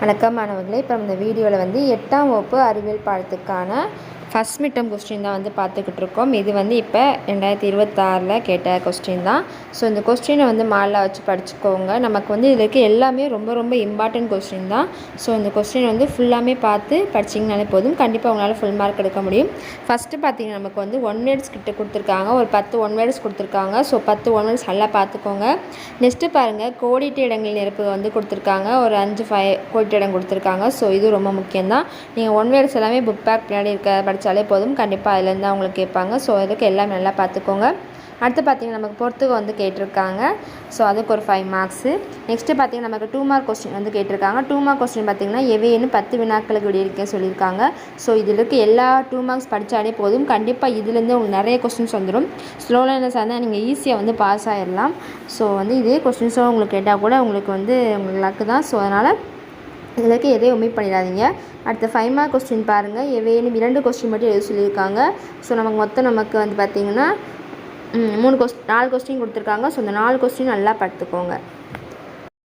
வணக்கம் மாணவர்களே. இப்போ இந்த வீடியோவில் வந்து 8ஆம் வகுப்பு அறிவியல் பாடத்துக்கான ஃபஸ்ட் மிட்டம் கொஸ்டின் தான் வந்து பார்த்துக்கிட்டு இருக்கோம். இது வந்து இப்போ 2026 கேட்ட கொஸ்டின் தான். ஸோ இந்த கொஸ்டினை வந்து மாடலாக வச்சு படிச்சுக்கோங்க. நமக்கு வந்து இதில் இருக்க எல்லாமே ரொம்ப ரொம்ப இம்பார்ட்டன்ட் கொஸ்டின் தான். ஸோ இந்த கொஸ்டின் வந்து ஃபுல்லாமே பார்த்து படிச்சிங்கனாலே போதும், கண்டிப்பாக உங்களால் ஃபுல் மார்க் எடுக்க முடியும். ஃபஸ்ட்டு பார்த்தீங்கன்னா நமக்கு வந்து 1 வேர்ட்ஸ் கிட்ட கொடுத்துருக்காங்க, ஒரு 10 1 வேர்ட்ஸ் கொடுத்துருக்காங்க. ஸோ 10 1 வேர்ட்ஸ் நல்லா பார்த்துக்கோங்க. நெக்ஸ்ட்டு பாருங்கள், கோடிட்ட இடங்கள் நிரப்பு வந்து கொடுத்துருக்காங்க, ஒரு 5 கோடிட்ட இடம் கொடுத்துருக்காங்க. ஸோ இது ரொம்ப முக்கியம்தான். நீங்கள் 1 வேர்ட்ஸ் எல்லாமே புக் பேக் பின்னாடி இருக்க படித்தாலே போதும், கண்டிப்பாக அதுலேருந்து தான் உங்களுக்கு கேட்பாங்க. ஸோ அதுக்கு எல்லாமே நல்லா பார்த்துக்கோங்க. அடுத்து பார்த்திங்கன்னா நமக்கு பொறுத்துக்கு வந்து கேட்டிருக்காங்க. ஸோ அதுக்கு ஒரு 5 மார்க்ஸு. நெக்ஸ்ட்டு பார்த்திங்கன்னா நமக்கு 2 மார்க் கொஸ்டின் வந்து கேட்டிருக்காங்க. 2 மார்க் கொஸ்டின் பார்த்திங்கன்னா எவைன்னு 10 வினாக்களுக்கு விடையளிக்க சொல்லியிருக்காங்க. ஸோ இதில் இருக்க எல்லா 2 மார்க்ஸ் படித்தாலே போதும், கண்டிப்பாக இதுலேருந்து உங்களுக்கு நிறைய கொஸ்டின்ஸ் வந்துடும். ஸ்லோ லேர்னர்ஸாக இருந்தால் நீங்கள் ஈஸியாக வந்து பாஸ் ஆகிடலாம். ஸோ வந்து இதே கொஸ்டின்ஸும் உங்களுக்கு கேட்டால் கூட உங்களுக்கு வந்து உங்களுக்கு லக்கு தான். ஸோ அதனால் இதில் இருக்க எதையும் ஒமிட் பண்ணிடாதீங்க. அடுத்த 5 மார்க் கொஸ்டின் பாருங்கள், எவைன்னு 2 கொஸ்டின் மட்டும் எழுத சொல்லியிருக்காங்க. ஸோ நமக்கு வந்து பார்த்திங்கன்னா 4 கொஸ்டின் கொடுத்துருக்காங்க. ஸோ இந்த 4 கொஸ்டின் நல்லா பார்த்துக்கோங்க.